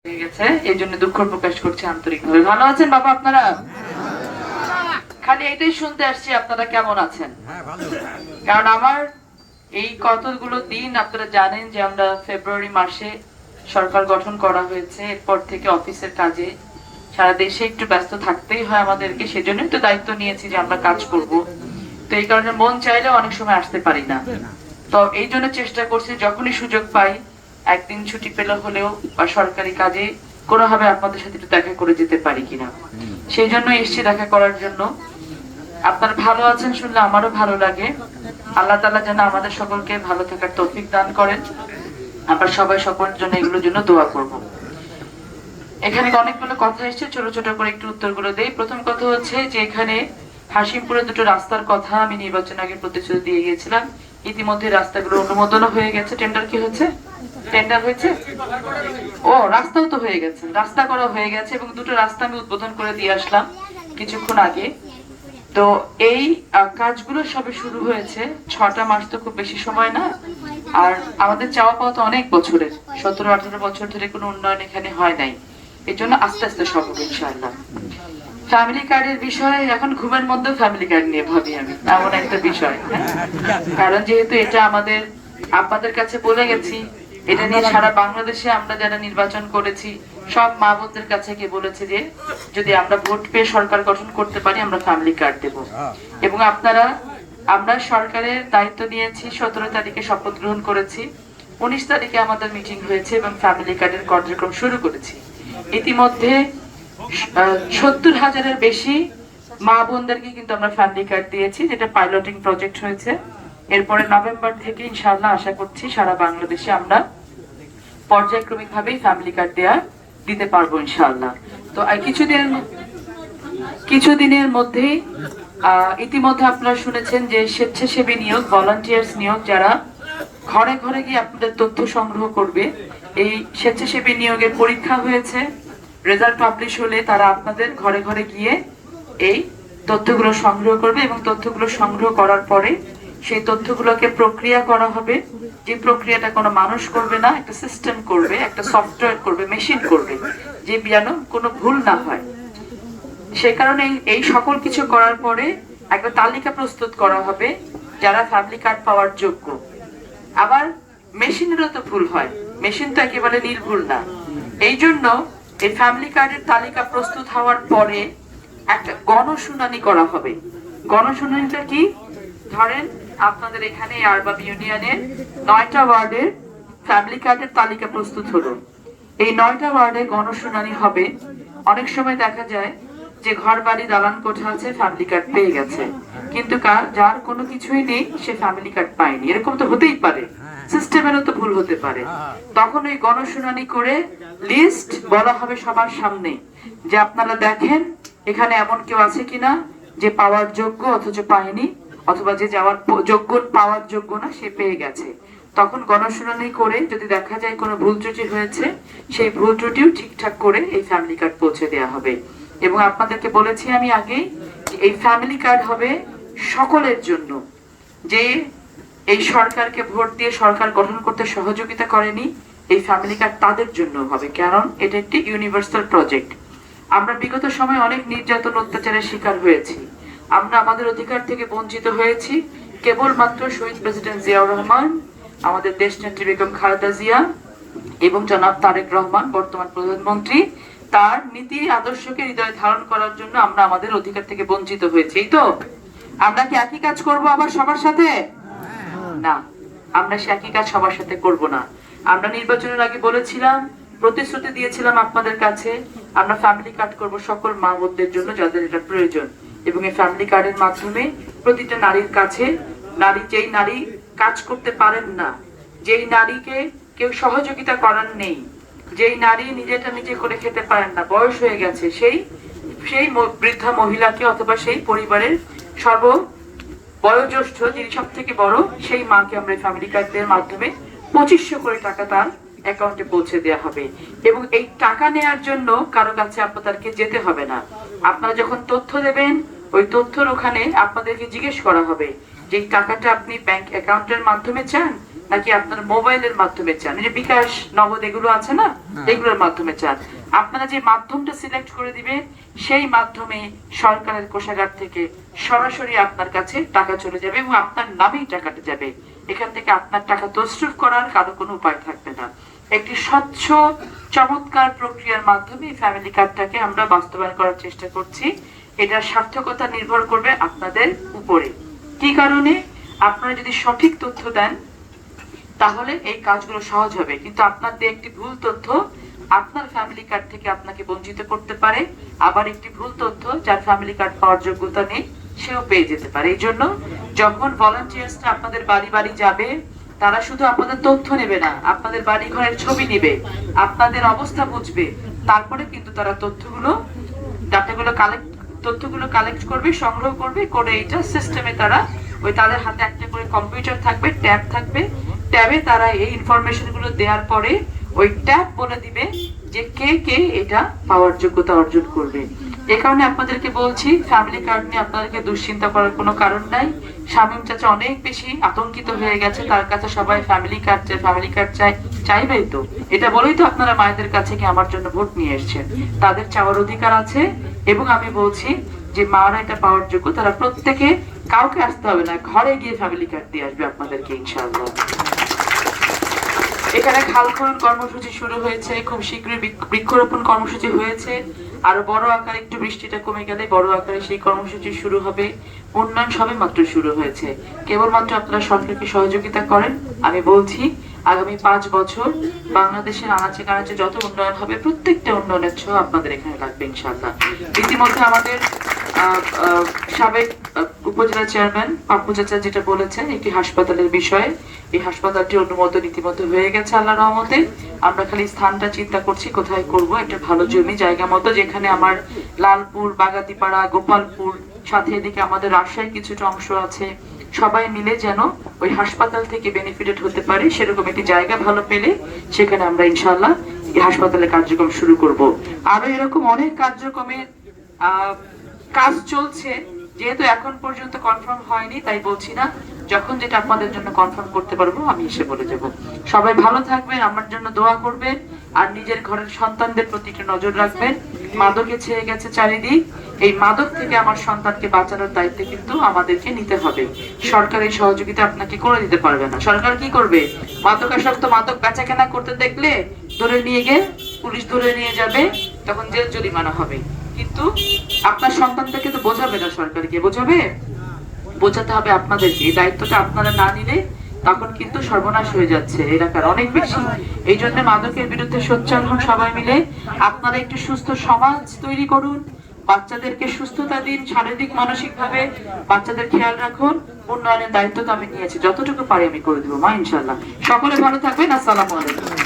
হয়ে গেছে, এই জন্য দুঃখ প্রকাশ করছি আন্তরিকভাবে। ভালো আছেন বাবা আপনারা? খালি এটাই শুনতে আসছি আপনারা কেমন আছেন, কারণ আমার এই কতগুলো দিন আপনারা জানেন যে আমরা ফেব্রুয়ারি মাসে সরকার গঠন করা হয়েছে। এরপর থেকে অফিসের কাজে সারা দেশে একটু ব্যস্ত থাকতেই হয় আমাদেরকে, সেজন্যই তো দায়িত্ব নিয়েছি যে আমরা কাজ করব। তো এই কারণে মন চাইলে অনেক সময় আসতে পারি না। তো এই জন্য চেষ্টা করছি যখনই সুযোগ পাই একদিন ছুটি পেলে হলেও বা সরকারি কাজে কোনোভাবে আপনাদের সাথে একটু দেখা করে যেতে পারি কিনা, সেই জন্য এসছি দেখা করার জন্য। আপনারা ভালো আছেন শুনলে আমারও ভালো লাগে। আল্লাহ তাআলা যেন আমাদের সকলকে ভালো থাকার তৌফিক দান করেন। আমরা সবাই সকলের জন্য এগুলোর জন্য দোয়া করব। এখানে অনেকগুলো কথা এসেছে, ছোট ছোট করে একটু উত্তরগুলো দেই। প্রথম কথা হচ্ছে যে এখানে হাসিমপুরে দুটো রাস্তার কথা আমি নির্বাচন আগে প্রতিশ্রুতি দিয়ে গিয়েছিলাম। ইতিমধ্যে রাস্তাগুলো অনুমোদন হয়ে গেছে। টেন্ডার কি হয়েছে? টেন্ডার হয়েছে? ও, রাস্তাও তো হয়ে গেছে, রাস্তা করা হয়ে গেছে এবং দুটো রাস্তা আমি উদ্বোধন করে দিয়ে আসলাম কিছুক্ষণ আগে। তো এই কাজগুলো সবে শুরু হয়েছে। 6টা মাস তো খুব বেশি সময় না। আর আমাদের চাওয়া পাওয়া তো অনেক বছরের, 17-18 বছর ধরে কোনো উন্নয়ন এখানে হয় নাই। এই জন্য আস্তে আস্তে সব হবে ইনশাআল্লাহ। ফ্যামিলি কার্ডের বিষয়ে এখন ঘুমের মধ্যে ফ্যামিলি কার্ড নিয়ে ভাবি আমি, এমন একটা বিষয়। কারণ যেহেতু এটা আমাদের আপনাদের কাছে বলে গেছি, এটা নিয়ে সারা বাংলাদেশে আমরা যারা নির্বাচন করেছি সব মা বোনদের কাছে গিয়ে বলেছে যে যদি আমরা ভোট পেয়ে সরকার গঠন করতে পারি আমরা ফ্যামিলি কার্ড দেব। এবং আমরা সরকারের দায়িত্ব নিয়েছি, 17 তারিখে শপথ গ্রহণ করেছি, 19 তারিখে আমাদের মিটিং হয়েছে এবং ফ্যামিলি কার্ডের কার্যক্রম শুরু করেছি। ইতিমধ্যে 70,000-এর বেশি মা বোনদেরকে কিন্তু আমরা ফ্যামিলি কার্ড দিয়েছি, যেটা পাইলটিং প্রজেক্ট হয়েছে। এরপরে নভেম্বর থেকে ইনশাআল্লাহ আশা করছি সারা বাংলাদেশে আমরা পর্যায়ক্রমিক ভাবে ফ্যামিলি কার্ড দিতে পারবো ইনশাআল্লাহ। তো কিছুদিনের মধ্যেই ইতিমধ্যে আপনারা শুনেছেন যে স্বেচ্ছাসেবী নিয়োগ, ভলান্টিয়ার্স নিয়োগ, যারা ঘরে ঘরে গিয়ে আপনাদের তথ্য সংগ্রহ করবে। এই স্বেচ্ছাসেবী নিয়োগের পরীক্ষা হয়েছে, রেজাল্ট পাবলিশ হলে তারা আপনাদের ঘরে ঘরে গিয়ে এই তথ্যগুলো সংগ্রহ করবে এবং তথ্যগুলো সংগ্রহ করার পরে সেই তথ্যগুলোকে প্রক্রিয়া করা হবে। যে প্রক্রিয়াটা কোনো মানুষ করবে না, একটা সিস্টেম করবে, একটা সফটওয়্যার করবে, মেশিন করবে, যে যেন কোনো ভুল না হয়। সেই কারণে এই সকল কিছু করার পরে একটা তালিকা প্রস্তুত করা হবে যারা ফ্যামিলি কার্ড পাওয়ার যোগ্য। আবার মেশিনেরও তো ভুল হয়, মেশিন তো একেবারে নির্ভুল না। এই জন্য এই ফ্যামিলি কার্ডের তালিকা প্রস্তুত হওয়ার পরে একটা গণশুনানি করা হবে। গণশুনানিটা কি? ধরেন আপনাদের এখানে আরবাব ইউনিয়নের 9টা ওয়ার্ডের ফ্যামিলি কার্ডের তালিকা প্রস্তুত হলো। এই 9টা ওয়ার্ডে গণশুনানি হবে। অনেক সময় দেখা যায় যে ঘর বাড়ি দালান কোঠা আছে, ফ্যামিলি কার্ড পেয়ে গেছে, কিন্তু যার কোনো কিছুই নেই সে ফ্যামিলি কার্ড পায়নি। এরকম তো হতেই পারে, সিস্টেমেরও তো ভুল হতে পারে। তখন ওই গণশুনানি করে লিস্ট বলা হবে সবার সামনে যে আপনারা দেখেন এখানে এমন কেউ আছে কিনা যে পাওয়ার যোগ্য অথচ পায়নি, অথবা যে যাওয়ার যোগ্য পাওয়ার যোগ্য না সে পেয়ে গেছে। তখন গণশুনানি করে যদি দেখা যায় কোনো ভুল ত্রুটি হয়েছে, সেই ভুল ত্রুটিও ঠিকঠাক করে এই ফ্যামিলি কার্ড পৌঁছে দেওয়া হবে। এবং আপনাদেরকে বলেছি আমি আগেই, এই ফ্যামিলি কার্ড হবে সকলের জন্য। যে এই সরকারকে ভোট দিয়ে সরকার গঠন করতে সহযোগিতা করেনি, এই ফ্যামিলি কার্ড তাদের জন্য হবে, কারণ এটা একটি ইউনিভার্সাল প্রজেক্ট। আমরা বিগত সময় অনেক নির্যাতন অত্যাচারের শিকার হয়েছি, আমরা আমাদের অধিকার থেকে বঞ্চিত হয়েছি। কেবলমাত্র শহীদ প্রেসিডেন্ট জিয়াউর রহমান, আমাদের দেশ নেত্রী বেগম খালেদা জিয়া এবং জনাব তারেক রহমান বর্তমান প্রধানমন্ত্রী, তার নীতি আদর্শকে হৃদয়ে ধারণ করার জন্য আমরা আমাদের অধিকার থেকে বঞ্চিত হয়েছি। তো আমরা কি একই কাজ করব আবার সবার সাথে? না, আমরা সে একই কাজ সবার সাথে করব না। আমরা নির্বাচনের আগে বলেছিলাম, প্রতিশ্রুতি দিয়েছিলাম আপনাদের কাছে, আমরা ফ্যামিলি কার্ড করব সকল মা বোনদের জন্য যাদের এটা প্রয়োজন। এবং এই ফ্যামিলি কার্ডের মাধ্যমে প্রতিটা নারীর কাছে, যেই নারী কাজ করতে পারেন না, যেই নারীকে কেউ সহযোগিতা করার নেই, যেই নারী নিজেটা নিজে করে খেতে পারেন না, বয়স হয়ে গেছে, সেই বৃদ্ধা মহিলাকে অথবা সেই পরিবারের বয়োজ্যেষ্ঠ যিনি সব থেকে বড় সেই মাকে আমরা ফ্যামিলি কার্ডের মাধ্যমে 2500 করে টাকা তার অ্যাকাউন্টে পৌঁছে দেওয়া হবে। এবং এই টাকা নেওয়ার জন্য কারো কাছে আপনাদেরকে যেতে হবে না। আপনারা যখন তথ্য দেবেন, ওই তথ্যর ওখানে আপনাদেরকে জিজ্ঞেস করা হবে যে এই টাকাটা আপনি ব্যাংক অ্যাকাউন্টের মাধ্যমে চান নাকি আপনার মোবাইলের মাধ্যমে চান? এই যে বিকাশ, নগদ এগুলো আছে না, এগুলোর মাধ্যমে চান? আপনারা যে মাধ্যমটা সিলেক্ট করে দিবে, সেই মাধ্যমে সরকারের কোষাগার থেকে সরাসরি আপনার কাছে টাকা চলে যাবে এবং আপনার নামেই টাকাটা যাবে। এখান থেকে আপনার টাকা তছরুফ করার কারো কোনো উপায় থাকবে না। একটি স্বচ্ছ চমৎকার প্রক্রিয়ার মাধ্যমে ফ্যামিলি কার্ডটাকে আমরা বাস্তবায়ন করার চেষ্টা করছি। এটার সার্থকতা নির্ভর করবে আপনাদের উপরে। কি কারণে? আপনারা যদি সঠিক তথ্য দেন তাহলে এই কাজগুলো সহজ হবে, কিন্তু আপনাদের একটি ভুল তথ্য আপনার ফ্যামিলি কার্ড থেকে আপনাকে বঞ্চিত করতে পারে, আবার একটি ভুল তথ্য যার ফ্যামিলি কার্ড পাওয়ার যোগ্যতা নেই সেও পেয়ে যেতে পারে। এই জন্য যখন ভলান্টিয়ার্সরা আপনাদের বাড়ি বাড়ি যাবে, তারা শুধু আপনাদের তথ্য নেবে না, আপনাদের বাড়ি ঘরের ছবি নেবে, আপনাদের অবস্থা বুঝবে, তারপরে কিন্তু তারা তথ্যগুলো কালেক্ট করবে, সংগ্রহ করবে, করে এটা সিস্টেমে তারা তাদের হাতে একটা করে কম্পিউটার থাকবে, ট্যাব থাকবে, ট্যাবে তারা এই ইনফরমেশন গুলো দেওয়ার পরে ওই ট্যাব বলে দিবে যে কে কে এটা পাওয়ার যোগ্যতা অর্জন করবে। এ কারণে আপনাদেরকে বলছি, ফ্যামিলি কার্ড নিয়ে আপনাদেরকে দুশ্চিন্তা করার কোনো কারণ নাই। শামীম চাচা অনেক বেশি আতঙ্কিত হয়ে গেছে, তার কাছে সবাই ফ্যামিলি কার্ড চাইবেই তো। এটা বলেই তো আপনারা মায়েদের কাছে কি আমার জন্য ভোট নিয়ে এসেছেন। তাদের চাওয়ার অধিকার আছে এবং আমি বলছি যে মারা এটা পাওয়ার যোগ্য, তারা প্রত্যেকে, কাউকে আসতে হবে না, ঘরে গিয়ে ফ্যামিলি কার্ড দিয়ে আসবে আপনাদেরকে ইনশাআল্লাহ। এখানে খাল খনন কর্মসূচি শুরু হয়েছে, খুব শীঘ্রই বৃক্ষরোপণ কর্মসূচি হয়েছে, আরো বড় আকারে একটু বৃষ্টিটা কমে গেলে বড় আকারে সেই কর্মসূচি শুরু হবে। উন্নয়ন সবে মাত্র শুরু হয়েছে, কেবলমাত্র আপনারা সরকারকে সহযোগিতা করেন। আমি বলছি আগামী 5 বছর বাংলাদেশের আনাচে কানাচে যত উন্নয়ন হবে, প্রত্যেকটা উন্নয়নের ছোঁয়া আপনাদের এখানে লাগবে ইনশাআল্লাহ। ইতিমধ্যে আমাদের সাবেক উপজেলা চেয়ারম্যান পাপ্পু চাচা যেটা বলেছেন একটি হাসপাতালের বিষয়ে, এই হাসপাতালটি অনুমোদন ইতিমধ্যে হয়ে গেছে আল্লাহর রহমতে। আমরা খালি স্থানটা চিন্তা করছি কোথায় করব, একটা ভালো জমি জায়গা মতো, যেখানে আমার লালপুর, বাগাতিপাড়া, গোপালপুর, সাথে এদিকে আমাদের রাজশাহীর কিছুটা অংশ আছে, সবাই মিলে যেন ওই হাসপাতাল থেকে বেনিফিটেড হতে পারে, সেরকম একটি জায়গা ভালো পেলে সেখানে আমরা ইনশাআল্লাহ এই হাসপাতালের কার্যক্রম শুরু করব। আরো এরকম অনেক কার্যক্রমের কাজ চলছে, যেহেতু এখন পর্যন্ত কনফার্ম হয়নি তাই বলছি না, যখন যেটা আপনাদের জন্য কনফার্ম করতে পারবো আমি এসে বলে যাব। সবাই ভালো থাকবেন, আমার জন্য দোয়া করবেন, আর নিজের ঘরের সন্তানদের প্রতি একটু নজর রাখবেন। মাদকে ছেয়ে গেছে চারিদিক, এই মাদক থেকে আমার সন্তানকে বাঁচানোর দায়িত্ব কিন্তু আমাদেরকে নিতে হবে। সরকারের সহযোগিতা আপনাকে করে দিতে পারবে না। সরকার কি করবে? মাদকাসক্ত মাদক বেচা কেনা করতে দেখলে ধরে নিয়ে গিয়ে পুলিশ ধরে নিয়ে যাবে, তখন জেল জরিমানা হবে, কিন্তু আপনার সন্তানটাকে তো বোঝাবে না সরকারকে, বোঝাতে হবে আপনাদেরকে। এই দায়িত্বটা আপনারা না নিলে তখন কিন্তু সর্বনাশ হয়ে যাচ্ছে এলাকার অনেক বেশি। এই জন্য মাদকের বিরুদ্ধে সোচ্চার হন সবাই মিলে। আপনারা একটু সুস্থ সমাজ তৈরি করুন, বাচ্চাদেরকে সুস্থতা দিন, শারীরিক মানসিক ভাবে বাচ্চাদের খেয়াল রাখুন। উন্নয়নের দায়িত্ব তো আমি নিয়েছি, যতটুকু পারি আমি করে দেবো মা ইনশাআল্লাহ। সকলে ভালো থাকবেন। আসসালামু আলাইকুম।